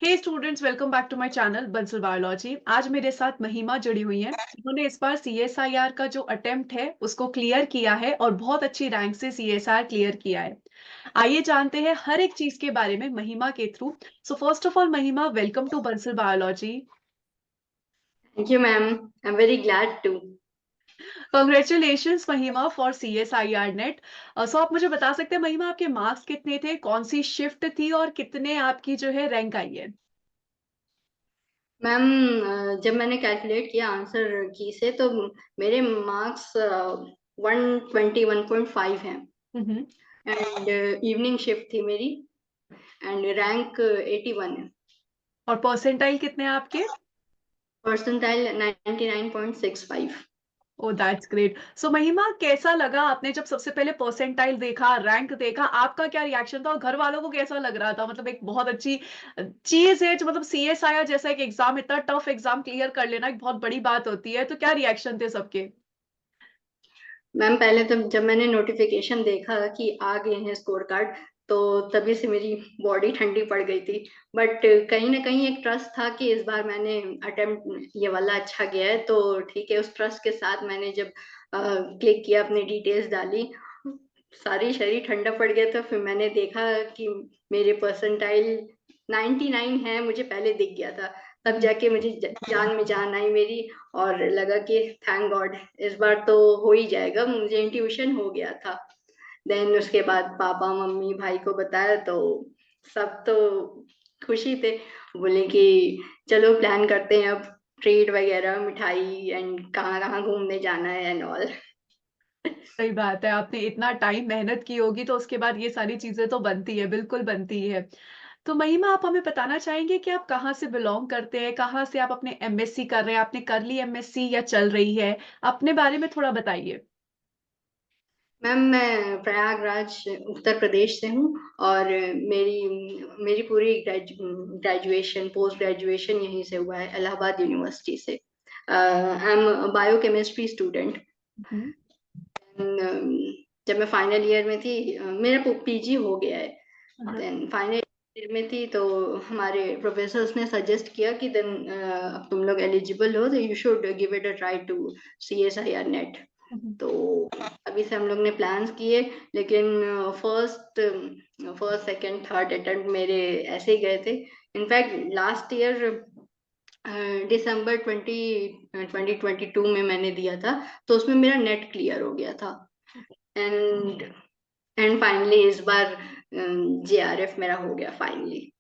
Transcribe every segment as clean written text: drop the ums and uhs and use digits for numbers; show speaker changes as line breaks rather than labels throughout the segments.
Hey students, welcome back to my channel Bansal biology. आज मेरे साथ महिमा जुड़ी हुई हैं। उन्होंने इस बार सीएसआईआर का जो अटेम्प्ट है उसको क्लियर किया है और बहुत अच्छी रैंक से सीएसआईआर क्लियर किया है। आइए जानते हैं हर एक चीज के बारे में महिमा के through. So first of all Mahima, welcome to Bansal biology.
Thank you, ma'am. I'm very glad to.
Congratulations Mahima for CSIR NET. So आप मुझे बता सकते हैं महिमा, आपके मार्क्स कितने थे, कौन सी शिफ्ट थी और कितने आपकी जो है रैंक आई है?
मैम, जब मैंने कैलकुलेट किया आंसर की से तो मेरे मार्क्स 121.5 हैं।
हम्म।
एंड इवनिंग शिफ्ट थी मेरी। एंड रैंक 81 है।
और परसेंटाइल कितने हैं आपके?
Percentile 99.65।
Oh that's great. So Mahima, कैसा लगा आपने जब सबसे पहले परसेंटाइल देखा, रैंक देखा, आपका क्या रिएक्शन था और घर वालों को कैसा लग रहा था? मतलब एक बहुत अच्छी चीज है जो, मतलब सीएसआईआर जैसा एक एग्जाम, इतना टफ एग्जाम क्लियर कर लेना एक बहुत बड़ी बात होती है। तो क्या रिएक्शन थे सबके?
मैम, पहले तो जब मैंने नोटिफिकेशन देखा कि आ गए हैं स्कोर कार्ड, तो तभी से मेरी बॉडी ठंडी पड़ गई थी। बट कहीं ना कहीं एक ट्रस्ट था कि इस बार मैंने अटेम्प्ट ये वाला अच्छा गया है तो ठीक है। उस ट्रस्ट के साथ मैंने जब क्लिक किया, अपनी डिटेल्स डाली, सारी शरीर ठंडा पड़ गया। तो फिर मैंने देखा कि मेरे परसेंटाइल 99 है, मुझे पहले दिख गया था। तब जाके मुझे जान में जान आई मेरी, और लगा कि थैंक गॉड इस बार तो हो ही जाएगा। मुझे इंट्यूशन हो गया था। देन उसके बाद पापा मम्मी भाई को बताया तो सब तो खुशी थे। बोले कि चलो प्लान करते हैं अब, ट्रीट वगैरह, मिठाई एंड कहाँ कहाँ घूमने जाना है एंड ऑल।
सही बात है, आपने इतना टाइम मेहनत की होगी तो उसके बाद ये सारी चीजें तो बनती है, बिल्कुल बनती है। तो महिमा, आप हमें बताना चाहेंगे कि आप कहाँ से बिलोंग करते हैं, कहाँ से आप अपने एमएससी कर रहे हैं, आपने कर ली एमएससी या चल रही है? अपने बारे में थोड़ा बताइए।
मैम, मैं प्रयागराज उत्तर प्रदेश से हूँ। और मेरी मेरी पूरी ग्रेजुएशन पोस्ट ग्रेजुएशन यहीं से हुआ है, इलाहाबाद यूनिवर्सिटी से। I am biochemistry student.
Hmm.
जब मैं फाइनल ईयर में थी, मेरा पीजी हो गया है।
हाँ।
देन फाइनल ईयर में थी तो हमारे प्रोफेसर्स ने सजेस्ट किया कि देन अब तुम लोग एलिजिबल हो तो you should give it a try to CSIR NET.
Hmm.
तो अभी से हम लोग ने प्लान्स किए। लेकिन first first second third attempt मेरे ऐसे ही गए थे। इनफैक्ट लास्ट ईयर दिसंबर 2022 में मैंने दिया था, तो उसमें मेरा नेट क्लियर हो गया था। एंड एंड फाइनली इस बार JRF मेरा हो गया फाइनली।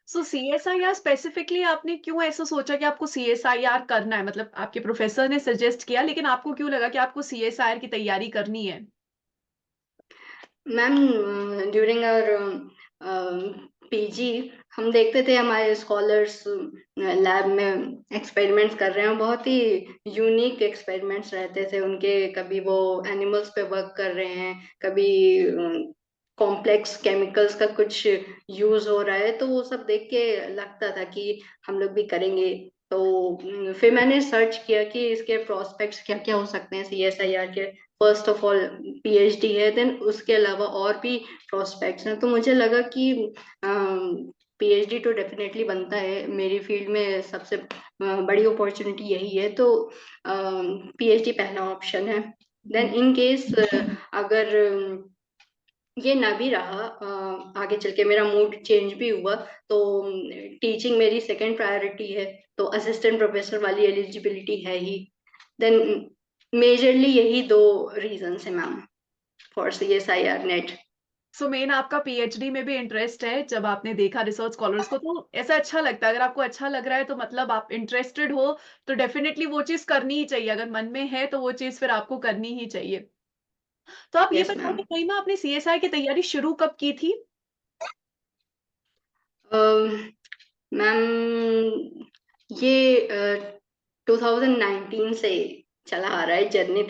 सो सीएसआईआर स्पेसिफिकली आपने क्यों ऐसा सोचा कि आपको सीएसआईआर करना है? मतलब आपके प्रोफेसर ने सजेस्ट किया, लेकिन आपको क्यों लगा कि आपको सीएसआईआर की तैयारी करनी है?
मैम, ड्यूरिंग आवर PG हम देखते थे हमारे स्कॉलर्स लैब में एक्सपेरिमेंट्स कर रहे हैं। बहुत ही यूनिक एक्सपेरिमेंट्स रहते थे उनके। कभी वो एनिमल्स पे वर्क कर रहे हैं, कभी कॉम्प्लेक्स केमिकल्स का कुछ यूज हो रहा है। तो वो सब देख के लगता था कि हम लोग भी करेंगे। तो फिर मैंने सर्च किया कि इसके प्रोस्पेक्ट्स क्या क्या हो सकते हैं CSIR के। फर्स्ट ऑफ ऑल PhD है, देन उसके अलावा और भी प्रोस्पेक्ट्स हैं। तो मुझे लगा कि PhD तो डेफिनेटली बनता है, मेरी फील्ड में सबसे बड़ी अपॉर्चुनिटी यही है। तो PhD पहला ऑप्शन है। देन इन केस अगर ये ना भी रहा, आगे चल के मेरा मूड चेंज भी हुआ, तो टीचिंग मेरी सेकंड प्रायोरिटी है। तो असिस्टेंट प्रोफेसर वाली एलिजिबिलिटी है ही। देन मेजरली यही दो रीजंस है ma'am, for CSIR net.
So main आपका पीएचडी में भी इंटरेस्ट है। जब आपने देखा रिसर्च स्कॉलर्स को तो ऐसा अच्छा लगता है। अगर आपको अच्छा लग रहा है तो मतलब आप इंटरेस्टेड हो, तो डेफिनेटली वो चीज करनी ही चाहिए। अगर मन में है तो वो चीज फिर आपको करनी ही चाहिए। तो आप ये
यस मैम।
बताइए महिमा, आपने सीएसआई की तैयारी शुरू कब की थी?
मैम, ये 2019 से चला आ रहा है। जर्नी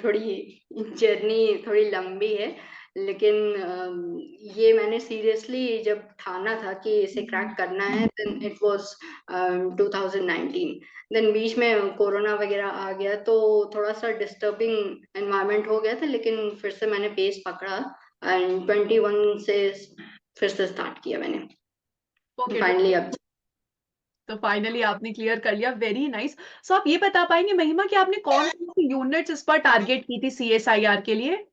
थोड़ी लंबी है। लेकिन ये मैंने सीरियसली जब ठाना था कि इसे क्रैक
हम्म।
करना है, देन इट वाज 2019। देन बीच में कोरोना वगैरह आ गया तो थोड़ा सा डिस्टर्बिंग एनवायरनमेंट हो गया था, लेकिन फिर से मैंने पेस पकड़ा। एंड 21 से फिर से स्टार्ट किया मैंने
ओके,
फाइनली अब।
तो फाइनली आपने क्लियर कर लिया, वेरी नाइस। सो आप ये बता पाएंगे महिमा कि आपने कौन कौन सी यूनिट्स इस पर टारगेट की थी CSIR के लिए?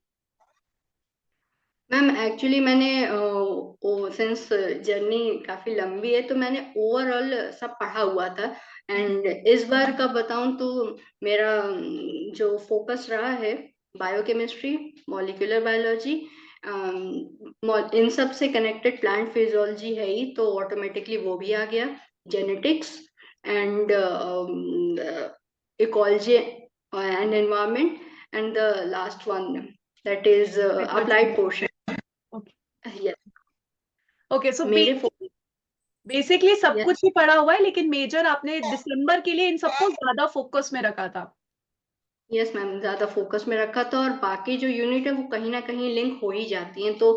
मैम एक्चुअली मैंने सिंस जर्नी काफी लंबी है तो मैंने ओवरऑल सब पढ़ा हुआ था। एंड इस बार का बताऊं तो मेरा जो फोकस रहा है बायोकेमिस्ट्री, मॉलिक्यूलर बायोलॉजी, इन सब से कनेक्टेड प्लांट फिजियोलॉजी है ही तो ऑटोमेटिकली वो भी आ गया, genetics and ecology and environment, and the last one that is applied portion.
Okay
Yes.
Okay, so
मेरे
बेसिकली सब
yes,
कुछ ही पढ़ा हुआ है, लेकिन मेजर आपने दिसंबर के लिए इन सबको ज्यादा फोकस में रखा था।
यस मैम, ज्यादा फोकस में रखा था और बाकी जो यूनिट है वो कहीं ना कहीं लिंक हो ही जाती हैं तो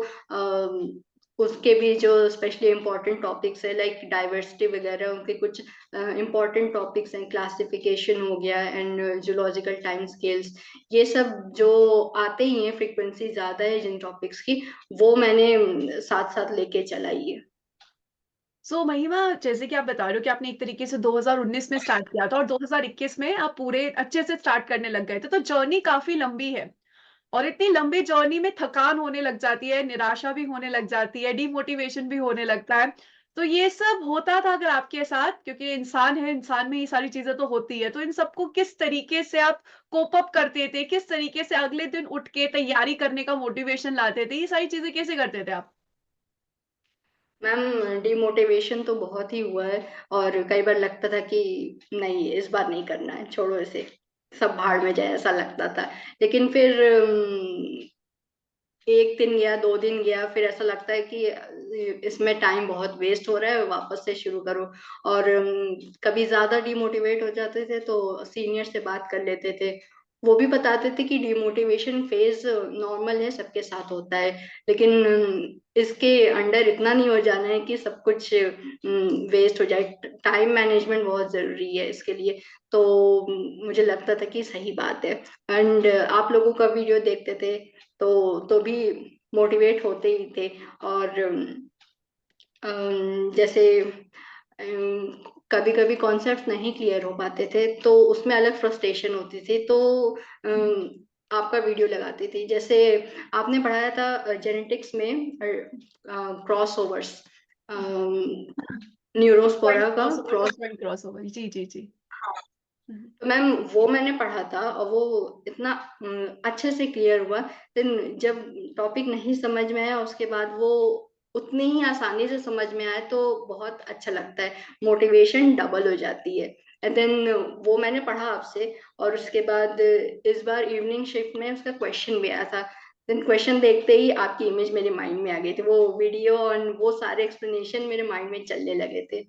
उसके भी जो स्पेशली इम्पोर्टेंट टॉपिक्स है लाइक डाइवर्सिटी वगैरह, उनके कुछ इम्पोर्टेंट टॉपिक्स हैं, क्लासिफिकेशन हो गया एंड जूलॉजिकल टाइम स्केल्स, ये सब जो आते ही हैं, फ्रीक्वेंसी ज्यादा है जिन टॉपिक्स की, वो मैंने साथ साथ लेके चलाई है।
सो महिमा, जैसे कि आप बता रहे हो कि आपने एक तरीके से 2019 में स्टार्ट किया था और 2021 में आप पूरे अच्छे से स्टार्ट करने लग गए थे, तो जर्नी काफी लंबी है। और इतनी लंबी जर्नी में थकान होने लग जाती है, निराशा भी होने लग जाती है, डिमोटिवेशन भी होने लगता है। तो ये सब होता था अगर आपके साथ, क्योंकि इंसान है, इंसान में ये सारी चीजें तो होती है, तो इन सबको किस तरीके से आप कोप अप करते थे, किस तरीके से अगले दिन उठ के तैयारी करने का मोटिवेशन लाते थे, ये सारी चीजें कैसे करते थे आप?
मैम डिमोटिवेशन तो बहुत ही हुआ है और कई बार लगता था कि नहीं इस बार नहीं करना है, छोड़ो इसे, सब भाड़ में जाए ऐसा लगता था। लेकिन फिर एक दिन गया, 2 दिन गया, फिर ऐसा लगता है कि इसमें टाइम बहुत वेस्ट हो रहा है, वापस से शुरू करो। और कभी ज्यादा डिमोटिवेट हो जाते थे तो सीनियर से बात कर लेते थे, वो भी बताते थे कि डिमोटिवेशन फेज नॉर्मल है, सबके साथ होता है, लेकिन इसके अंडर इतना नहीं हो जाना है कि सब कुछ वेस्ट हो जाए। टाइम मैनेजमेंट बहुत जरूरी है इसके लिए। तो मुझे लगता था कि सही बात है। एंड आप लोगों का वीडियो देखते थे तो भी मोटिवेट होते ही थे। और जैसे कभी कभी कॉन्सेप्ट नहीं क्लियर हो पाते थे तो उसमें अलग फ्रस्ट्रेशन होती थी, तो अम, आपका वीडियो लगाती थी। जैसे आपने पढ़ाया था जेनेटिक्स में क्रॉस ओवर्स, न्यूरोस्पोरा
पॉइंट
का
क्रॉसओवर,
क्रॉस।
पॉइंट क्रॉसओवर, जी जी जी। हम्म।
तो मैम वो मैंने पढ़ा था और वो इतना अच्छे से क्लियर हुआ। देन जब टॉपिक नहीं समझ में आया उसके बाद वो उतनी ही आसानी से समझ में आया तो बहुत अच्छा लगता है, मोटिवेशन डबल हो जाती है। एंड देन वो मैंने पढ़ा आपसे और उसके बाद इस बार इवनिंग शिफ्ट में उसका क्वेश्चन भी आया था। देन क्वेश्चन देखते ही आपकी इमेज मेरे माइंड में आ गई थी, वो वीडियो और वो सारे एक्सप्लेनेशन मेरे माइंड में चलने लगे थे।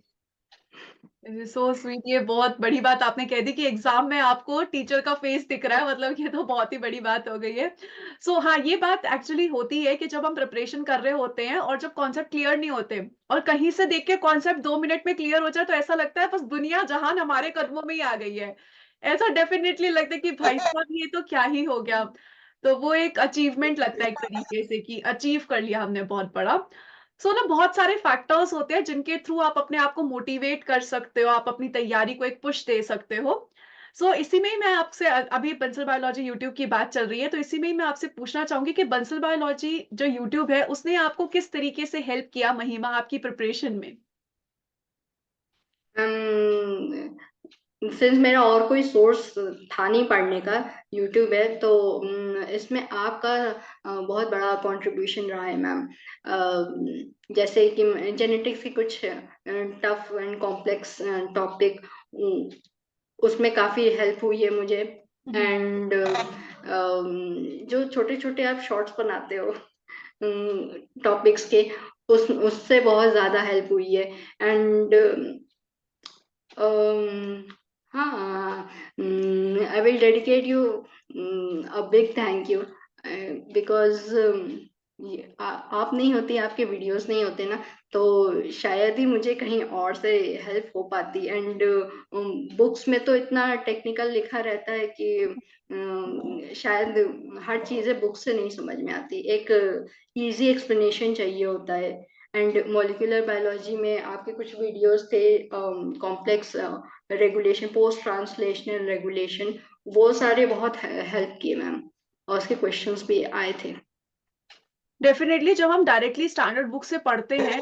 सो स्वीट, ये बहुत बड़ी बात आपने कह दी कि एग्जाम में आपको टीचर का फेस दिख रहा है, मतलब ये तो बहुत ही बड़ी बात हो गई है। सो हाँ, ये बात एक्चुअली होती है कि जब हम प्रिपरेशन कर रहे होते हैं और जब कॉन्सेप्ट क्लियर नहीं होते और कहीं से देख के कॉन्सेप्ट 2 मिनट में क्लियर हो जाए, तो ऐसा लगता है बस दुनिया जहान हमारे कदमों में ही आ गई है। ऐसा डेफिनेटली लगता है कि भाई साहब ये तो क्या ही हो गया। तो वो एक अचीवमेंट लगता है एक तरीके से कि अचीव कर लिया हमने बहुत बड़ा। सो ना, बहुत सारे फैक्टर्स होते हैं जिनके थ्रू आप अपने आप को मोटिवेट कर सकते हो, आप अपनी तैयारी को एक पुश दे सकते हो। सो इसी में ही मैं आपसे अभी बंसल बायोलॉजी यूट्यूब की बात चल रही है, तो इसी में ही मैं आपसे पूछना चाहूंगी कि बंसल बायोलॉजी जो यूट्यूब है उसने आपको किस तरीके से हेल्प किया महिमा आपकी प्रिपरेशन में?
सिंस मेरा और कोई सोर्स था नहीं पढ़ने का, यूट्यूब है तो इसमें आपका बहुत बड़ा कंट्रीब्यूशन रहा है मैम। जैसे कि जेनेटिक्स की कुछ टफ एंड कॉम्प्लेक्स टॉपिक, उसमें काफी हेल्प हुई है मुझे।
हम्म।
एंड जो छोटे छोटे आप शॉर्ट्स बनाते हो टॉपिक्स के, उस उससे बहुत ज्यादा हेल्प हुई है। एंड हाँ, I will dedicate you a big thank you because आप नहीं होती, आपके वीडियोस नहीं होते ना, तो शायद ही मुझे कहीं और से हेल्प हो पाती। एंड बुक्स में तो इतना टेक्निकल लिखा रहता है कि शायद हर चीजें बुक से नहीं समझ में आती, एक इजी एक्सप्लेनेशन चाहिए होता है। एंड मॉलिक्यूलर बायोलॉजी में आपके कुछ वीडियोस थे, complex regulation, post translational regulation, वो सारे बहुत हेल्प किए मैम, और उसके क्वेश्चंस भी आए थे।
डेफिनेटली जब हम डायरेक्टली स्टैंडर्ड बुक से पढ़ते हैं,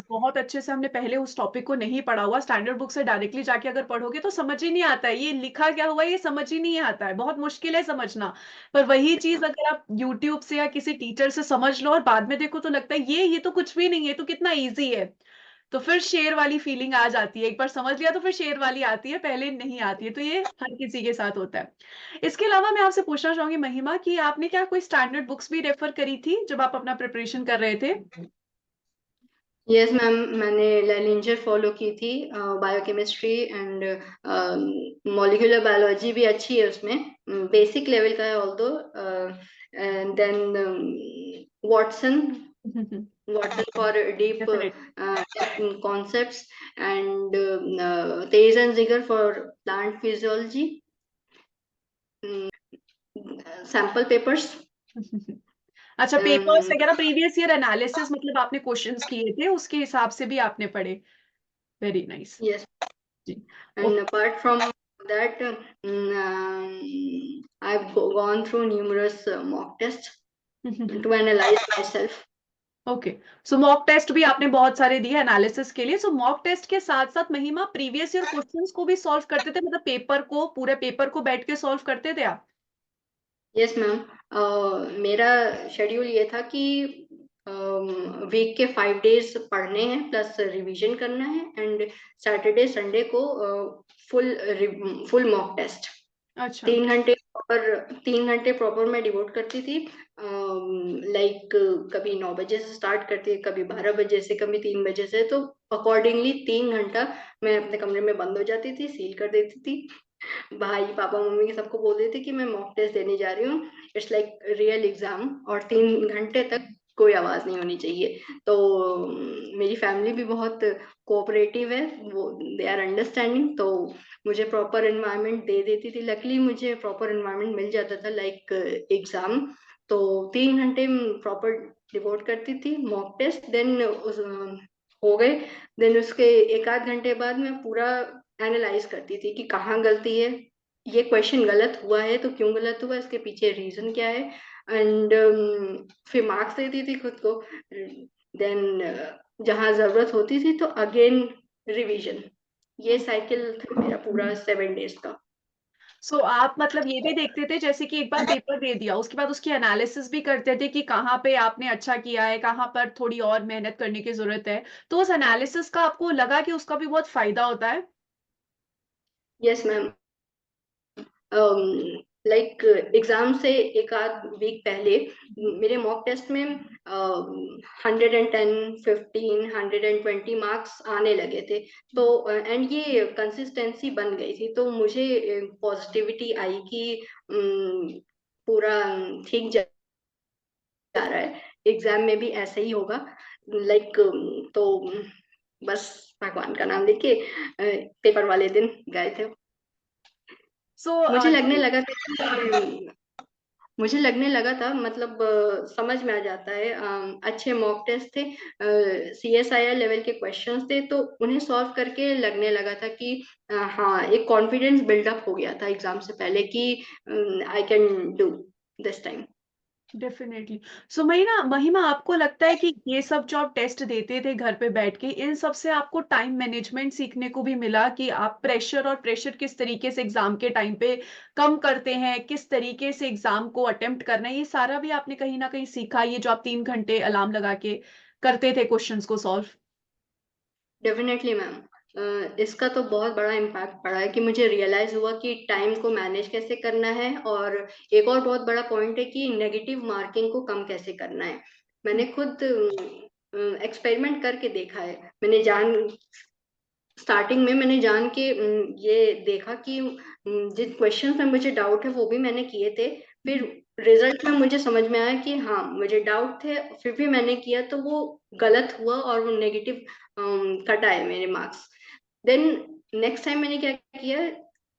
बहुत अच्छे से हमने पहले उस टॉपिक को नहीं पढ़ा हुआ, स्टैंडर्ड बुक से डायरेक्टली जाके अगर पढ़ोगे तो समझ ही नहीं आता है ये लिखा क्या हुआ है, ये समझ ही नहीं आता है, बहुत मुश्किल है समझना। पर वही चीज अगर आप यूट्यूब से या किसी टीचर से समझ लो और बाद में देखो तो लगता है ये तो कुछ भी नहीं है, तो कितना ईजी है। तो फिर शेर वाली फीलिंग आ जाती है, एक बार समझ लिया तो फिर शेर वाली आती है, पहले नहीं आती है, तो ये हर किसी के साथ होता है। इसके अलावा मैं आपसे पूछना चाहूंगी महिमा कि आपने क्या कोई स्टैंडर्ड बुक्स भी रेफर करी थी जब आप अपना प्रिपरेशन कर रहे थे?
यस मैम, मैंने लेलिंजर फॉलो की थी, बायोकेमिस्ट्री एंड मॉलिक्यूलर बायोलॉजी भी अच्छी है उसमें, बेसिक लेवल का है although. And then Watson, Watson for deep
definitely.
concepts, and Tejas and Zigar for plant physiology, sample papers.
अच्छा, पेपर्स
Um,
वगैरह प्रीवियस ईयर एनालिसिस मतलब आपने क्वेश्चंस किए थे उसके हिसाब से भी आपने पढ़े? Very nice.
yes,
जी।
and apart from that, I've gone through numerous mock tests to analyze myself.
Okay. So mock test भी आपने बहुत सारे दिए एनालिसिस के लिए। सो मॉक टेस्ट के साथ साथ महिमा प्रीवियस ईयर क्वेश्चंस को भी सॉल्व करते थे, मतलब पेपर को, पूरे पेपर को बैठ के सॉल्व करते थे आप?
यस मैम, मेरा शेड्यूल ये था कि वीक के 5 डेज पढ़ने हैं प्लस रिवीजन करना है, एंड सैटरडे संडे को फुल फुल मॉक टेस्ट।
अच्छा।
3 घंटे प्रॉपर, 3 घंटे प्रॉपर मैं डिवोट करती थी। लाइक कभी 9 बजे से स्टार्ट करती थी, कभी 12 बजे से, कभी 3 बजे से, तो अकॉर्डिंगली 3 घंटा मैं अपने कमरे में बंद हो जाती थी, सील कर देती थी, भाई पापा मम्मी के सबको बोल देते कि मैं मॉक टेस्ट देने जा रही हूँ, इट्स लाइक रियल एग्जाम, और 3 घंटे तक कोई आवाज नहीं होनी चाहिए। तो मेरी फैमिली भी बहुत कोऑपरेटिव है, वो दे आर अंडरस्टैंडिंग, तो मुझे प्रॉपर एनवायरनमेंट दे देती थी। लकीली मुझे प्रॉपर एनवायरनमेंट मिल जाता था लाइक एग्जाम। तो 3 घंटे प्रॉपर डिवोट करती थी मॉक टेस्ट, देन हो गए। देन उसके 1 आध घंटे बाद मैं पूरा एनालाइज करती थी कि कहाँ गलती है, ये क्वेश्चन गलत हुआ है तो क्यों गलत हुआ, इसके पीछे रीजन क्या है, एंड फिर मार्क्स देती थी खुद को। देन जहाँ जरूरत होती थी तो अगेन रिवीजन। ये साइकिल था मेरा पूरा 7 डेज का।
सो आप मतलब ये भी देखते थे जैसे कि एक बार पेपर दे दिया उसके बाद उसकी एनालिसिस भी करते थे कि कहाँ पे आपने अच्छा किया है, कहाँ पर थोड़ी और मेहनत करने की जरूरत है, तो उस एनालिसिस का आपको लगा कि उसका भी बहुत फायदा होता है?
यस मैम, लाइक एग्जाम से 1 आध वीक पहले मेरे मॉक टेस्ट में 110, 15, 120 मार्क्स आने लगे थे। तो एंड ये कंसिस्टेंसी बन गई थी, तो मुझे पॉजिटिविटी आई कि पूरा ठीक जा रहा है, एग्जाम में भी ऐसे ही होगा, लाइक तो बस भगवान का नाम लेके पेपर वाले दिन गए थे।
सो
मुझे लगने लगा था कि मुझे लगने लगा था, मतलब समझ में आ जाता है, अच्छे मॉक टेस्ट थे, CSIR लेवल के क्वेश्चंस थे, तो उन्हें सॉल्व करके लगने लगा था कि हाँ, एक कॉन्फिडेंस बिल्डअप हो गया था एग्जाम से पहले कि I can do this time.
Definitely. So Mahima Mahima आपको लगता है कि ये सब जो आप टेस्ट देते थे घर पे बैठ के, इन सब से आपको टाइम मैनेजमेंट सीखने को भी मिला कि आप प्रेशर किस तरीके से एग्जाम के टाइम पे कम करते हैं, किस तरीके से एग्जाम को अटेम्प्ट करना है, ये सारा भी आपने कहीं ना कहीं सीखा, ये जो आप 3 घंटे अलार्म लगा के करते थे क्वेश्चंस को सॉल्व?
डेफिनेटली मैम, इसका तो बहुत बड़ा इम्पैक्ट पड़ा है कि मुझे रियलाइज हुआ कि टाइम को मैनेज कैसे करना है, और एक और बहुत बड़ा पॉइंट है कि नेगेटिव मार्किंग को कम कैसे करना है। मैंने खुद एक्सपेरिमेंट करके देखा है। मैंने जान स्टार्टिंग में मैंने जान के ये देखा कि जिन क्वेश्चन में मुझे डाउट है वो भी मैंने किए थे। फिर रिजल्ट में मुझे समझ में आया कि हाँ, मुझे डाउट थे, फिर भी मैंने किया तो वो गलत हुआ, और वो नेगेटिव कट आए मेरे मार्क्स। देन नेक्स्ट टाइम मैंने क्या किया,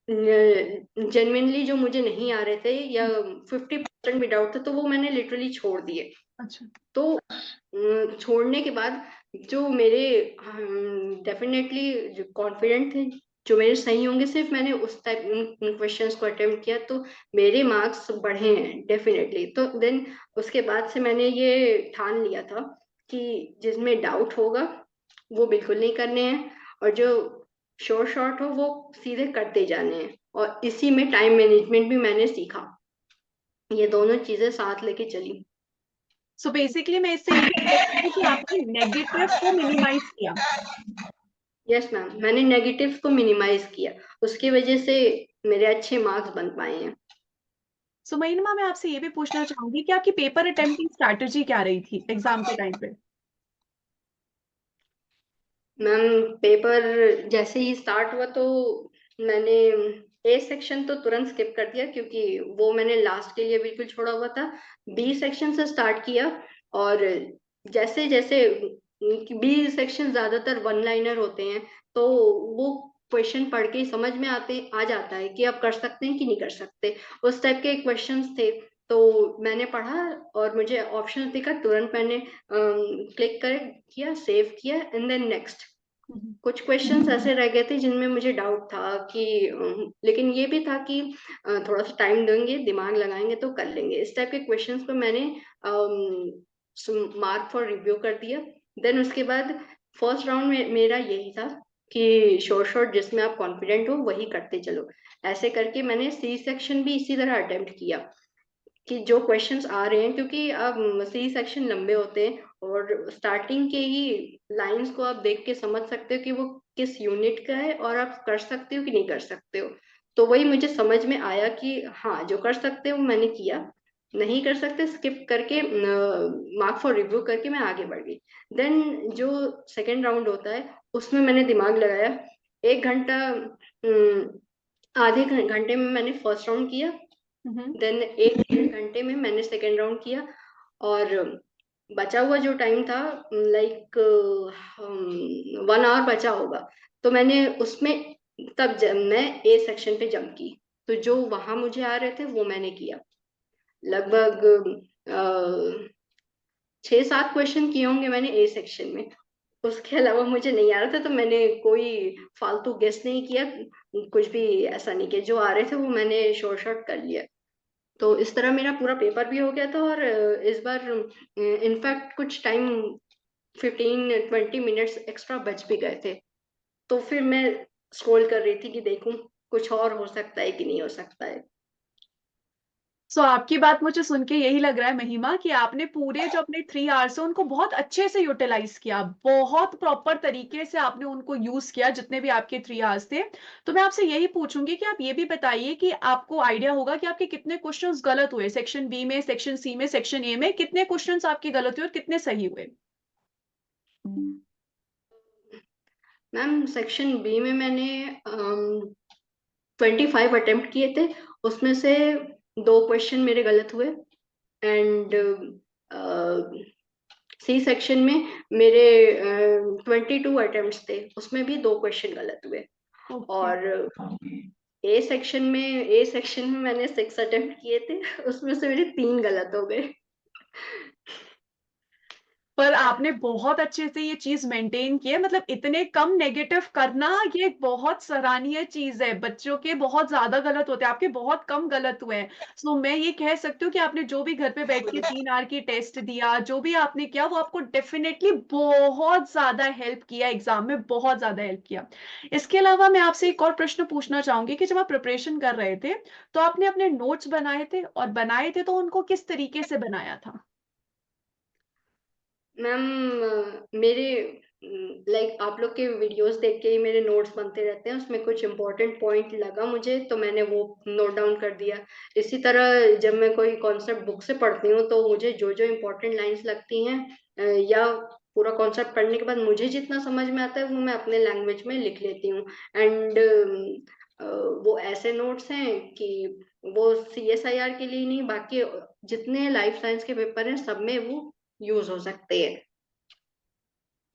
जेन्युइनली जो मुझे नहीं आ रहे थे या 50% भी डाउट था, तो वो मैंने लिटरली छोड़ दिए।
अच्छा।
तो छोड़ने के बाद जो मेरे डेफिनेटली जो कॉन्फिडेंट थे, जो मेरे सही होंगे, सिर्फ मैंने उस टाइप उन क्वेश्चंस को अटेम्प्ट किया तो मेरे मार्क्स बढ़े हैं डेफिनेटली। तो देन उसके बाद से मैंने ये ठान लिया था कि जिसमें डाउट होगा वो बिल्कुल नहीं करने हैं, और जो शॉर्ट शॉर्ट हो वो सीधे करते जाने हैं। और इसी में टाइम मैनेजमेंट भी मैंने सीखा, ये दोनों चीजें साथ लेके चली।
सो बेसिकली मैं इससे ये कह सकती हूँ कि आपने नेगेटिव को मिनिमाइज किया।
यस मैम, मैंने नेगेटिव को मिनिमाइज किया, उसकी वजह से मेरे अच्छे मार्क्स बन पाए हैं।
सो महिमा, मैं आपसे ये भी पूछना चाहूंगी कि आपकी पेपर अटेम्प्टिंग स्ट्रैटेजी क्या रही थी एग्जाम के टाइम पे?
मैम पेपर जैसे ही स्टार्ट हुआ तो मैंने ए सेक्शन तो तुरंत स्किप कर दिया, क्योंकि वो मैंने लास्ट के लिए बिल्कुल छोड़ा हुआ था। बी सेक्शन से स्टार्ट किया, और जैसे जैसे बी सेक्शन ज्यादातर वन लाइनर होते हैं, तो वो क्वेश्चन पढ़ के ही समझ में आ जाता है कि आप कर सकते हैं कि नहीं कर सकते। उस टाइप के क्वेश्चंस थे। तो मैंने पढ़ा और मुझे ऑप्शन दिखा, तुरंत मैंने क्लिक कर किया, सेव किया, एंड देन नेक्स्ट।
हम्म।
कुछ क्वेश्चंस ऐसे रह गए थे जिनमें मुझे डाउट था कि लेकिन ये भी था कि थोड़ा सा टाइम देंगे, दिमाग लगाएंगे तो कर लेंगे। इस टाइप के क्वेश्चंस पे मैंने मार्क फॉर रिव्यू कर दिया। देन उसके बाद फर्स्ट राउंड में मेरा यही था कि शॉर्ट शॉर्ट जिसमें आप कॉन्फिडेंट हो वही करते चलो। ऐसे करके मैंने सी सेक्शन भी इसी तरह अटेम्प्ट किया कि जो क्वेश्चंस आ रहे हैं, क्योंकि अब सी सेक्शन लंबे होते हैं और स्टार्टिंग के ही लाइंस को आप देख के समझ सकते हो कि वो किस यूनिट का है, और आप कर सकते हो कि नहीं कर सकते हो। तो वही मुझे समझ में आया कि हाँ, जो कर सकते हो वो मैंने किया, नहीं कर सकते स्किप करके मार्क फॉर रिव्यू करके मैं आगे बढ़ गई। देन जो सेकेंड राउंड होता है उसमें मैंने दिमाग लगाया। 1 घंटा, आधे घंटे में मैंने फर्स्ट राउंड किया।
हम्म।
देन 1 1.5 घंटे में मैंने सेकेंड राउंड किया। और बचा हुआ जो टाइम था, लाइक 1 आवर बचा होगा, तो मैंने उसमें तब मैं ए सेक्शन पे जंप की। तो जो वहां मुझे आ रहे थे वो मैंने किया। लगभग 6 7 क्वेश्चन किए होंगे मैंने ए सेक्शन में। उसके अलावा मुझे नहीं आ रहा था, तो मैंने कोई फालतू गेस नहीं किया, कुछ भी ऐसा नहीं किया। जो आ रहे थे वो मैंने शॉर्ट शॉर्ट कर लिया। तो इस तरह मेरा पूरा पेपर भी हो गया था। और इस बार इनफैक्ट कुछ टाइम 15 20 मिनट्स एक्स्ट्रा बच भी गए थे। तो फिर मैं स्क्रॉल कर रही थी कि देखूं कुछ और हो सकता है कि नहीं हो सकता है।
सो आपकी बात मुझे सुन के यही लग रहा है महिमा कि आपने पूरे जो अपने 3 आवर्स है उनको बहुत अच्छे से यूटिलाइज किया, बहुत प्रॉपर तरीके से आपने उनको यूज किया जितने भी आपके 3 आवर्स थे। तो मैं आपसे यही पूछूंगी कि आप ये भी बताइए कि आपको आइडिया होगा कि आपके कितने क्वेश्चंस गलत हुए सेक्शन बी में, सेक्शन सी में, सेक्शन ए में, कितने क्वेश्चंस आपके गलत हुए और कितने सही हुए?
मैम सेक्शन बी में मैंने 25 अटेम्प्ट किए थे, उसमें से 2 क्वेश्चन मेरे गलत हुए। एंड सी सेक्शन में मेरे 22 अटेम्प्ट थे, उसमें भी 2 क्वेश्चन गलत हुए।
ओके।
और ए सेक्शन में मैंने 6 अटेम्प्ट किए थे, उसमें से मेरे 3 गलत हो गए।
पर आपने बहुत अच्छे से ये चीज मेंटेन की है, मतलब इतने कम नेगेटिव करना ये एक बहुत सराहनीय चीज है। बच्चों के बहुत ज्यादा गलत होते हैं, आपके बहुत कम गलत हुए हैं। सो मैं ये कह सकती हूँ कि आपने जो भी घर पे बैठ के 3 आवर की टेस्ट दिया, जो भी आपने किया, वो आपको डेफिनेटली बहुत ज्यादा हेल्प किया, एग्जाम में बहुत ज्यादा हेल्प किया। इसके अलावा मैं आपसे एक और प्रश्न पूछना चाहूंगी कि जब आप प्रिपरेशन कर रहे थे तो आपने अपने नोट्स बनाए थे, और बनाए थे तो उनको किस तरीके से बनाया था?
मैम मेरे लाइक आप लोग के वीडियोस देख के ही मेरे नोट्स बनते रहते हैं, उसमें कुछ इम्पोर्टेंट पॉइंट लगा मुझे तो मैंने वो नोट डाउन कर दिया। इसी तरह जब मैं कोई कॉन्सेप्ट बुक से पढ़ती हूँ तो मुझे जो जो इम्पोर्टेंट लाइंस लगती हैं, या पूरा कॉन्सेप्ट पढ़ने के बाद मुझे जितना समझ में आता है वो मैं अपने लैंग्वेज में लिख लेती हूँ। एंड वो ऐसे नोट्स हैं कि वो CSIR के लिए नहीं, बाकी जितने लाइफ साइंस के पेपर हैं सब में वो यूज हो सकते हैं।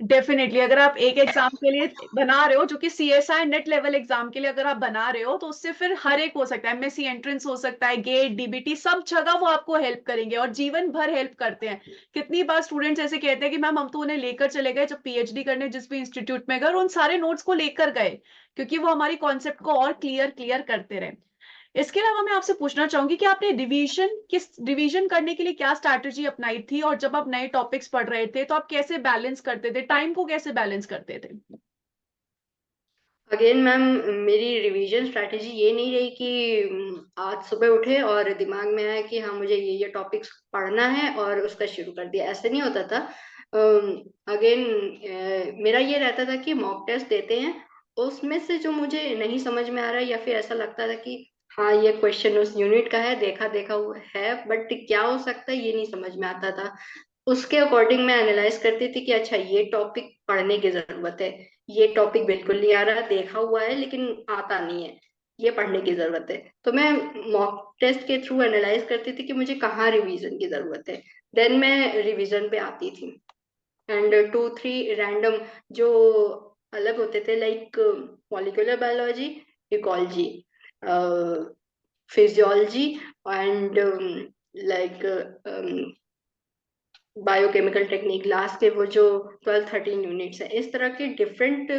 डेफिनेटली अगर आप एक एग्जाम के लिए बना रहे हो जो कि सीएसआई नेट लेवल एग्जाम के लिए अगर आप बना रहे हो तो उससे फिर हर एक हो सकता है, एमएससी एंट्रेंस हो सकता है, गेट डीबीटी, सब जगह वो आपको हेल्प करेंगे और जीवन भर हेल्प करते हैं। कितनी बार स्टूडेंट्स ऐसे कहते हैं कि मैम हम तो उन्हें लेकर चले गए जब पीएचडी करने जिस भी इंस्टीट्यूट में गए, और उन सारे नोट्स को लेकर गए क्योंकि वो हमारी कॉन्सेप्ट को और क्लियर क्लियर करते रहे। इसके अलावा मैं आपसे पूछना चाहूंगी कि आपने रिवीजन करने के लिए क्या स्ट्रैटेजी अपनाई थी, और जब आप नए टॉपिक्स पढ़ रहे थे तो आप कैसे बैलेंस करते थे, टाइम को कैसे बैलेंस करते थे?
अगेन मैम, मेरी रिवीजन स्ट्रैटेजी ये नहीं रही कि आज सुबह उठे और दिमाग में आया कि हाँ मुझे ये टॉपिक्स पढ़ना है और उसका शुरू कर दिया, ऐसे नहीं होता था। अगेन मेरा ये रहता था कि मॉक टेस्ट देते हैं, उसमें से जो मुझे नहीं समझ में आ रहा है या फिर ऐसा लगता था कि हाँ ये क्वेश्चन उस यूनिट का है, देखा देखा हुआ है, बट क्या हो सकता है ये नहीं समझ में आता था, उसके अकॉर्डिंग मैं एनालाइज करती थी कि अच्छा ये टॉपिक पढ़ने की जरूरत है, ये टॉपिक बिल्कुल नहीं आ रहा, देखा हुआ है लेकिन आता नहीं है, ये पढ़ने की जरूरत है। तो मैं मॉक टेस्ट के थ्रू एनालाइज करती थी कि मुझे कहाँ रिवीजन की जरूरत है, देन मैं रिवीजन पे आती थी। एंड 2-3 रैंडम जो अलग होते थे, like molecular biology, ecology, physiology, and like biochemical technique, last के वो जो 12-13 यूनिट्स है, इस तरह के डिफरेंट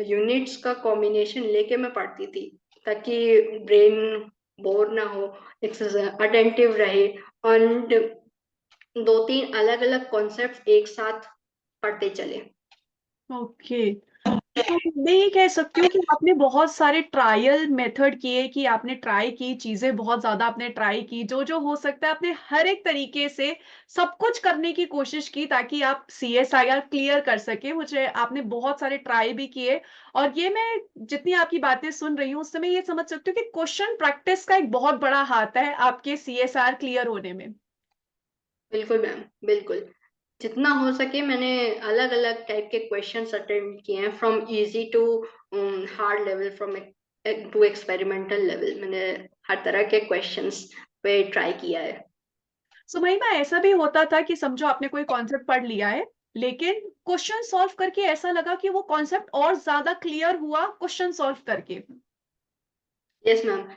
यूनिट्स का कॉम्बिनेशन लेके मैं पढ़ती थी ताकि ब्रेन बोर ना हो, अटेंटिव रहे, एंड 2-3 अलग अलग कॉन्सेप्ट एक साथ पढ़ते चले।
ओके। तो मैं ये कह सकती हूँ कि आपने बहुत सारे ट्रायल मेथड किए, कि आपने ट्राई की चीजें, बहुत ज्यादा आपने ट्राई की, जो जो हो सकता है आपने हर एक तरीके से सब कुछ करने की कोशिश की ताकि आप सीएसआईआर क्लियर कर सके। मुझे आपने बहुत सारे ट्राई भी किए, और ये मैं जितनी आपकी बातें सुन रही हूँ उससे मैं ये समझ सकती हूँ कि क्वेश्चन प्रैक्टिस का एक बहुत बड़ा हाथ है आपके सीएसआर क्लियर होने में।
बिल्कुल मैम, बिल्कुल। जितना हो सके मैंने अलग अलग टाइप के क्वेश्चंस अटेंड किए हैं, from easy to hard level, from to experimental level, मैंने हर तरह के क्वेश्चंस पे ट्राई किया है।
सो महिमा, ऐसा भी होता था कि समझो आपने कोई कॉन्सेप्ट पढ़ लिया है लेकिन क्वेश्चन सॉल्व करके ऐसा लगा कि वो कॉन्सेप्ट और ज्यादा क्लियर हुआ क्वेश्चन सॉल्व करके?
यस मैम,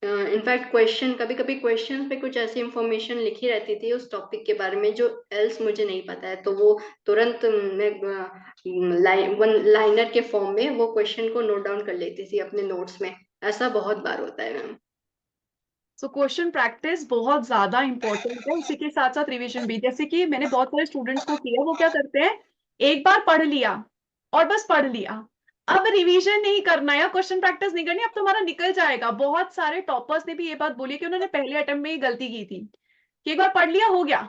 इनफैक्ट क्वेश्चन, कभी कभी क्वेश्चन पे कुछ ऐसी इंफॉर्मेशन लिखी रहती थी उस टॉपिक के बारे में जो एल्स मुझे नहीं पता है, तो वो तुरंत मैं वन लाइनर के फॉर्म में वो क्वेश्चन को नोट डाउन कर लेती थी अपने नोट्स में। ऐसा बहुत बार होता है मैम।
सो क्वेश्चन प्रैक्टिस बहुत ज्यादा इंपॉर्टेंट है, उसी के साथ साथ रिवीजन भी। जैसे कि मैंने बहुत सारे स्टूडेंट्स को किया, वो क्या करते हैं, एक बार पढ़ लिया और बस पढ़ लिया, अब रिवीजन नहीं करना या क्वेश्चन प्रैक्टिस नहीं करनी, अब तुम्हारा निकल जाएगा। बहुत सारे टॉपर्स ने भी ये बात बोली कि उन्होंने पहले अटेम्प्ट में ही गलती की थी कि एक बार पढ़ लिया हो गया,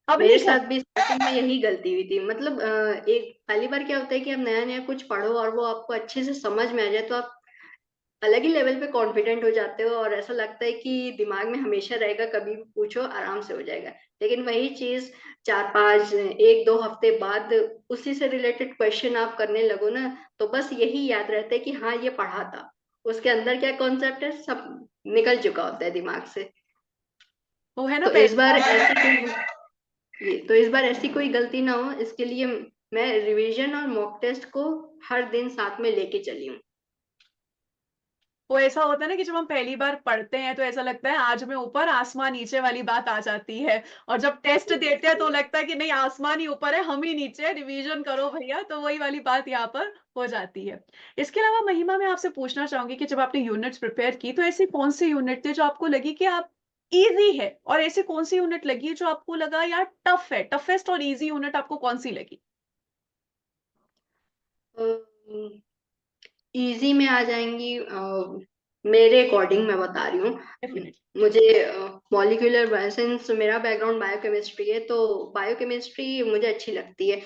अब
मेरे
नहीं कर।
साथ भी स्टार्टिंग में यही गलती हुई थी, मतलब एक पहली बार क्या होता है कि आप नया नया कुछ पढ़ो और वो आपको अच्छे से समझ में आ जाए तो आप अलग ही लेवल पे कॉन्फिडेंट हो जाते हो और ऐसा लगता है कि दिमाग में हमेशा रहेगा, कभी भी पूछो आराम से हो जाएगा। लेकिन वही चीज 4-5 1-2 हफ्ते बाद उसी से रिलेटेड क्वेश्चन आप करने लगो ना, तो बस यही याद रहता है कि हाँ ये पढ़ा था, उसके अंदर क्या कॉन्सेप्ट है सब निकल चुका होता है दिमाग से।
वो है ना
तो इस
पहली
बार
बार।
ऐसी कोई ये तो इस बार ऐसी कोई गलती ना हो, इसके लिए मैं रिवीजन और मॉक टेस्ट को हर दिन साथ में लेके चली हूँ।
वो ऐसा होता है ना कि जब हम पहली बार पढ़ते हैं तो ऐसा लगता है आज मैं ऊपर आसमान नीचे वाली बात आ जाती है, और जब टेस्ट देते हैं तो लगता है कि नहीं, आसमान ही ऊपर है हम ही नीचे, रिवीजन करो भैया, तो वही वाली बात यहाँ पर हो जाती है। इसके अलावा महिमा, मैं आपसे पूछना चाहूंगी कि जब आपने यूनिट्स प्रिपेयर की तो ऐसी कौन सी यूनिट थे जो आपको लगी कि आप इजी है, और ऐसी कौन सी यूनिट लगी जो आपको लगा यार टफ है? टफेस्ट और इजी यूनिट आपको कौन सी लगी?
इजी में आ जाएंगी, मेरे अकॉर्डिंग मैं बता रही हूँ।
डेफिनेटली।
मुझे मॉलिक्यूलर बायोसेंस, मेरा बैकग्राउंड बायोकेमिस्ट्री है, तो बायोकेमिस्ट्री मुझे अच्छी लगती है,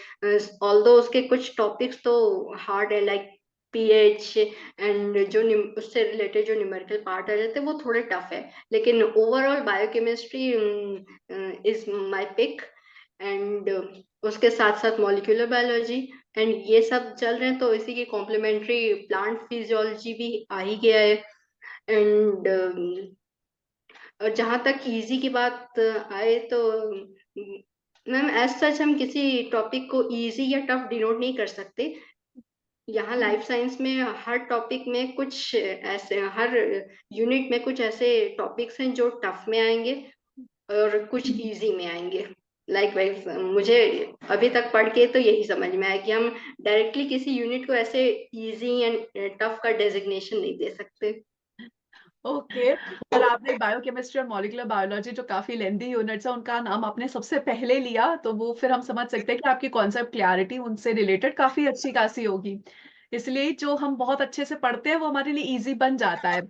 ऑल्दो उसके कुछ टॉपिक्स तो हार्ड है, लाइक पीएच एंड जो उससे रिलेटेड जो न्यूमेरिकल पार्ट आ जाते हैं वो थोड़े टफ है, लेकिन overall biochemistry is my pick. And उसके साथ साथ मॉलिक्यूलर बायोलॉजी एंड ये सब चल रहे हैं, तो इसी की कॉम्प्लीमेंट्री प्लांट फिजियोलॉजी भी आ ही गया है। एंड और जहां तक इजी की बात आए तो मैम एज सच हम किसी टॉपिक को इजी या टफ डिनोट नहीं कर सकते। यहाँ लाइफ साइंस में हर टॉपिक में कुछ ऐसे, हर यूनिट में कुछ ऐसे टॉपिक्स हैं जो टफ में आएंगे और कुछ इजी में आएंगे। लाइक वाइज मुझे अभी तक पढ़ के तो यही समझ में आया कि हम डायरेक्टली किसी यूनिट को ऐसे इजी एंड टफ का डेजिग्नेशन नहीं दे सकते।
ओके। और आपने बायोकेमिस्ट्री और मॉलिक्यूलर बायोलॉजी जो काफी लेंदी यूनिट्स है उनका नाम आपने सबसे पहले लिया, तो वो फिर हम समझ सकते हैं कि आपकी कॉन्सेप्ट क्लैरिटी उनसे रिलेटेड काफी अच्छी खासी होगी। इसलिए जो हम बहुत अच्छे से पढ़ते हैं वो हमारे लिए इजी बन जाता है।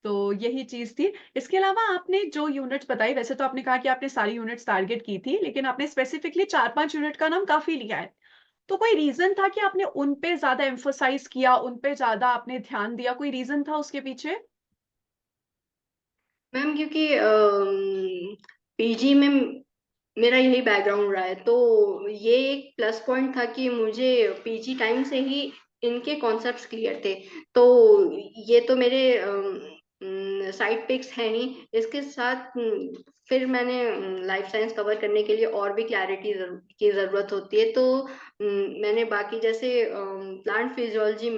तो यही चीज थी। इसके अलावा आपने जो यूनिट्स बताई, वैसे तो आपने कहा कि आपने सारी यूनिट्स टारगेट की थी, लेकिन आपने स्पेसिफिकली 4-5 यूनिट का नाम काफी लिया है। तो कोई रीजन था कि आपने उन पे ज्यादा एम्फोसाइज किया, उन पे ज्यादा आपने ध्यान दिया? कोई रीजन था उसके पीछे?
मैम क्योंकि पीजी में मेरा यही बैकग्राउंड रहा है, तो ये एक प्लस पॉइंट था कि मुझे पीजी टाइम से ही इनके कॉन्सेप्ट्स क्लियर थे। तो ये तो मेरे साइड पिक्स है नहीं, इसके साथ फिर मैंने लाइफ साइंस कवर करने के लिए और भी क्लैरिटी की जरूरत होती है, तो मैंने बाकी जैसे प्लांट फिजियोलॉजी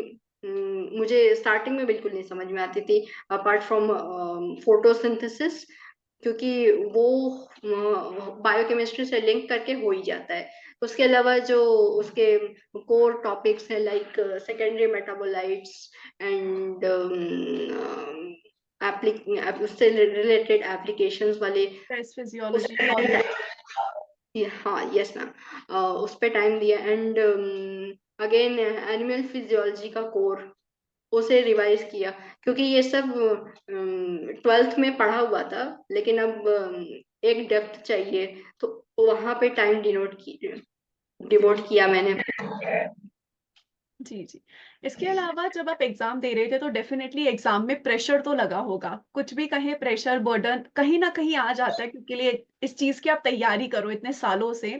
मुझे स्टार्टिंग में बिल्कुल नहीं समझ में आती थी, अपार्ट फ्रॉम फोटोसिंथेसिस, क्योंकि वो बायोकेमिस्ट्री से लिंक करके हो ही जाता है। उसके अलावा जो उसके कोर टॉपिक्स है लाइक सेकेंडरी मेटाबोलाइट्स एंड उससे रिलेटेड एप्लीकेशंस वाले,
स्ट्रेस
उस
फिजियोलॉजी
पे
और
हाँ यस मैम, उस पे टाइम दिया। एंड अगेन एनिमल फिजियोलॉजी का कोर उसे रिवाइज किया, क्योंकि ये सब ट्वेल्थ में पढ़ा हुआ था, लेकिन अब एक डेप्थ चाहिए, तो वहां पे टाइम डिवोट किया मैंने।
जी जी। इसके अलावा जब आप एग्जाम दे रहे थे तो डेफिनेटली एग्जाम में प्रेशर तो लगा होगा, कुछ भी कहें प्रेशर बर्डन कहीं ना कहीं आ जाता है, क्योंकि लिए इस चीज की आप तैयारी करो इतने सालों से।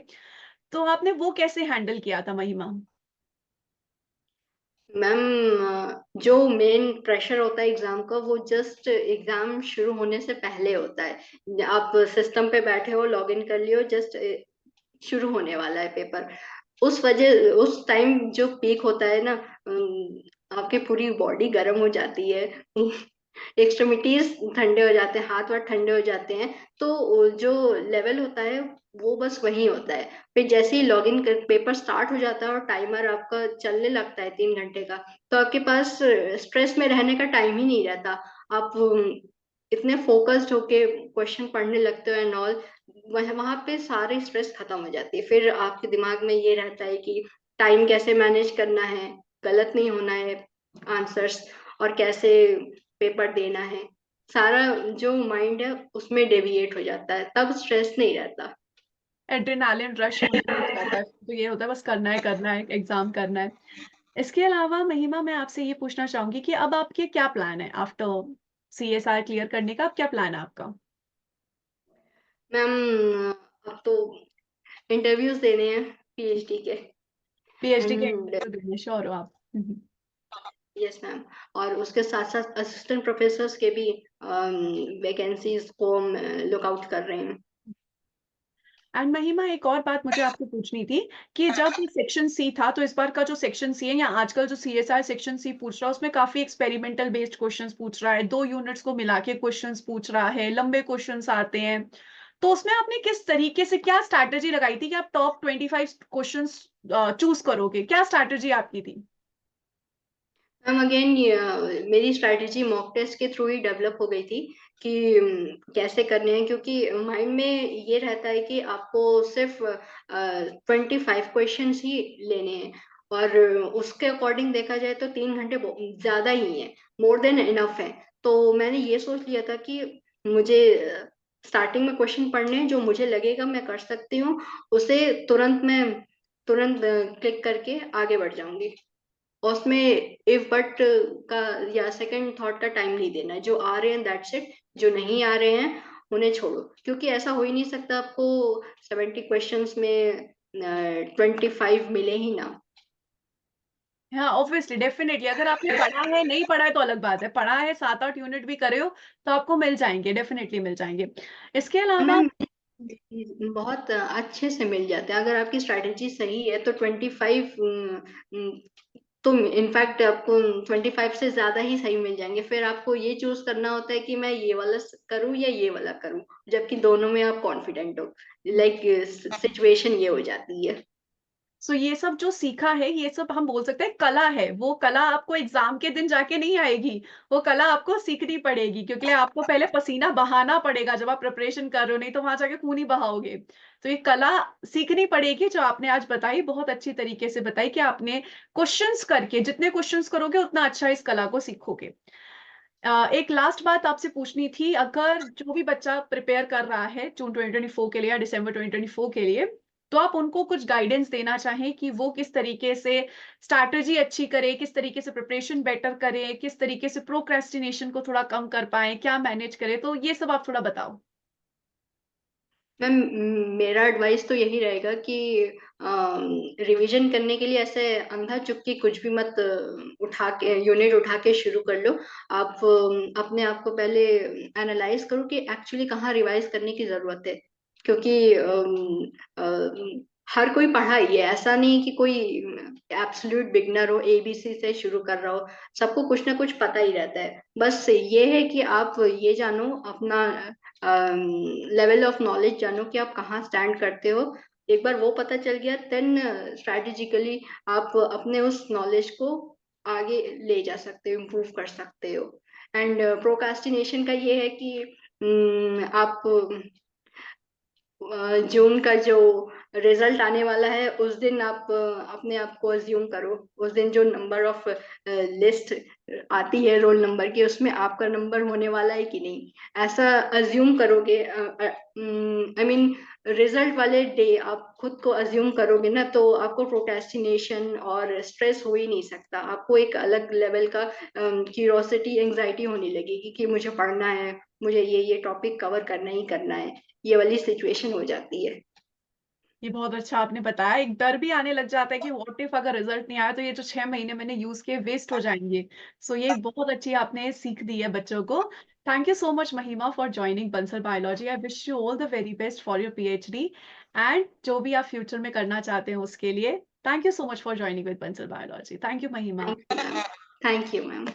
तो आपने वो कैसे हैंडल किया था महिमा?
मैम जो मेन प्रेशर होता है एग्जाम का, वो जस्ट एग्जाम शुरू होने से पहले होता है। आप सिस्टम पे बैठे हो, लॉग इन कर लियो, जस्ट शुरू होने वाला है पेपर। उस वजह उस टाइम जो पीक होता है ना, आपकी पूरी बॉडी गर्म हो जाती है, एक्सट्रीमिटीज ठंडे हो जाते हैं, हाथ वाथ ठंडे हो जाते हैं। तो जो लेवल होता है वो बस वही होता है। फिर जैसे ही लॉगिन कर पेपर स्टार्ट हो जाता है और टाइमर आपका चलने लगता है 3 घंटे का, तो आपके पास स्ट्रेस में रहने का टाइम ही नहीं रहता। आप इतने फोकस्ड होके क्वेश्चन पढ़ने लगते हो एंड ऑल, वहां पे सारी स्ट्रेस खत्म हो जाती है। फिर आपके दिमाग में ये रहता है कि टाइम कैसे मैनेज करना है, गलत नहीं होना है आंसर्स, और कैसे पेपर देना है। सारा जो माइंड है उसमें डेविएट हो जाता है, तब स्ट्रेस नहीं रहता।
एड्रेनालिन रश होने लग जाता है, तो ये होता है बस करना है एग्जाम करना है। इसके अलावा महिमा मैं आपसे ये पूछना चाहूंगी कि अब आपके क्या प्लान है आफ्टर सीएसआर क्लियर करने का? अब क्या प्लान है आपका?
मैम अब तो इंटरव्यूज देने हैं पीएचडी के।
पीएचडी के
एंड
इंटरव्यू देने श्योर हो आप?
यस मैम, और उसके साथ साथ असिस्टेंट प्रोफेसर्स के भी वैकेंसीज को हम लुक आउट कर रहे हैं।
एंड महिमा एक और बात मुझे आपसे पूछनी थी कि जब सेक्शन सी था, तो इस बार का जो सेक्शन सी है या आजकल जो सीएसआर सेक्शन सी पूछ रहा है उसमें काफी एक्सपेरिमेंटल बेस्ड क्वेश्चंस पूछ रहा है, 2 यूनिट्स को मिला के क्वेश्चंस पूछ रहा है, लंबे क्वेश्चंस आते हैं। तो उसमें आपने किस तरीके से क्या स्ट्रैटेजी लगाई थी कि आप टॉप 25 क्वेश्चंस चूज करोगे? क्या स्ट्रैटेजी आपकी थी?
मैम अगेन मेरी स्ट्रैटेजी मॉक टेस्ट के थ्रू ही डेवलप हो गई थी कि कैसे करने हैं, क्योंकि माइंड में ये रहता है कि आपको सिर्फ 25 क्वेश्चन ही लेने हैं, और उसके अकॉर्डिंग देखा जाए तो 3 घंटे ज्यादा ही है, मोर देन इनफ है। तो मैंने ये सोच लिया था कि मुझे स्टार्टिंग में क्वेश्चन पढ़ने हैं जो मुझे लगेगा मैं कर सकती हूँ, उसे तुरंत क्लिक करके आगे बढ़ जाऊंगी। उसमें इफ बट का या सेकंड थॉट का टाइम नहीं देना है। जो आ रहे हैं दैट्स इट, जो नहीं आ रहे हैं उन्हें छोड़ो, क्योंकि ऐसा हो ही नहीं सकता आपको 70 क्वेश्चंस में 25 मिले ही ना।
हाँ ऑब्वियसली डेफिनेटली, अगर आपने पढ़ा है नहीं पढ़ा है तो अलग बात है, पढ़ा है 7-8 यूनिट भी करे हो तो आपको मिल जाएंगे, डेफिनेटली मिल जाएंगे। इसके अलावा
मैम बहुत अच्छे से मिल जाते हैं। अगर आपकी स्ट्रैटेजी सही है तो 25 तो इनफैक्ट आपको 25 से ज्यादा ही सही मिल जाएंगे। फिर आपको ये चूज करना होता है कि मैं ये वाला करूं या ये वाला करूं, जबकि दोनों में आप कॉन्फिडेंट हो। लाइक सिचुएशन ये हो जाती है।
सो ये सब जो सीखा है, ये सब हम बोल सकते हैं कला है। वो कला आपको एग्जाम के दिन जाके नहीं आएगी, वो कला आपको सीखनी पड़ेगी, क्योंकि आपको पहले पसीना बहाना पड़ेगा जब आप प्रिपरेशन कर रहे हो, नहीं तो वहां जाके खून ही बहाओगे। तो ये कला सीखनी पड़ेगी जो आपने आज बताई, बहुत अच्छी तरीके से बताई कि आपने क्वेश्चंस करके, जितने क्वेश्चंस करोगे उतना अच्छा इस कला को सीखोगे। एक लास्ट बात आपसे पूछनी थी, अगर जो भी बच्चा प्रिपेयर कर रहा है जून 2024 के लिए या दिसंबर 2024 के लिए, तो आप उनको कुछ गाइडेंस देना चाहें कि वो किस तरीके से स्ट्रैटेजी अच्छी करे, किस तरीके से प्रिपरेशन बेटर करे, किस तरीके से प्रोक्रेस्टिनेशन को थोड़ा कम कर पाए, क्या मैनेज करे, तो ये सब आप थोड़ा बताओ।
मैम, मेरा एडवाइस तो यही रहेगा कि रिवीजन करने के लिए ऐसे अंधा चुक्की कुछ भी मत उठा के यूनिट उठा के शुरू कर लो। आप अपने आप को पहले एनालाइज करो कि एक्चुअली कहाँ रिवाइज करने की जरूरत है। क्योंकि हर कोई पढ़ा ही है, ऐसा नहीं कि कोई एब्सोल्यूट बिगनर हो, एबीसी से शुरू कर रहा हो। सबको कुछ ना कुछ पता ही रहता है। बस ये है कि आप ये जानो, अपना लेवल ऑफ नॉलेज जानो कि आप कहाँ स्टैंड करते हो। एक बार वो पता चल गया, देन स्ट्रैटेजिकली आप अपने उस नॉलेज को आगे ले जा सकते हो, इम्प्रूव कर सकते हो। एंड प्रोकास्टिनेशन का ये है कि आप जून का जो रिजल्ट आने वाला है उस दिन आप अपने आप को अज्यूम करो। उस दिन जो नंबर ऑफ लिस्ट आती है रोल नंबर की, उसमें आपका नंबर होने वाला है कि नहीं, ऐसा अज्यूम करोगे। आई मीन रिजल्ट वाले डे आप खुद को अज्यूम करोगे ना, तो आपको प्रोक्रेस्टिनेशन और स्ट्रेस हो ही नहीं सकता। आपको एक अलग लेवल का क्यूरोसिटी, एंजाइटी होने लगेगी कि मुझे पढ़ना है, मुझे ये टॉपिक कवर करना ही करना है। ये वाली सिचुएशन हो जाती है।
ये बहुत अच्छा आपने बताया। एक डर भी आने लग जाता है कि व्हाट इफ अगर रिजल्ट नहीं आया तो ये जो 6 महीने मैंने यूज किए वेस्ट हो जाएंगे। सो ये बहुत अच्छी आपने सीख दी है बच्चों को। थैंक यू सो मच महिमा for joining Bansal biology. I wish you all the very best for your PhD and जो भी आप फ्यूचर में करना चाहते हैं उसके लिए। Thank you so much for joining with Bansal biology. Thank you Mahima.
Thank you ma'am. Thank you ma'am.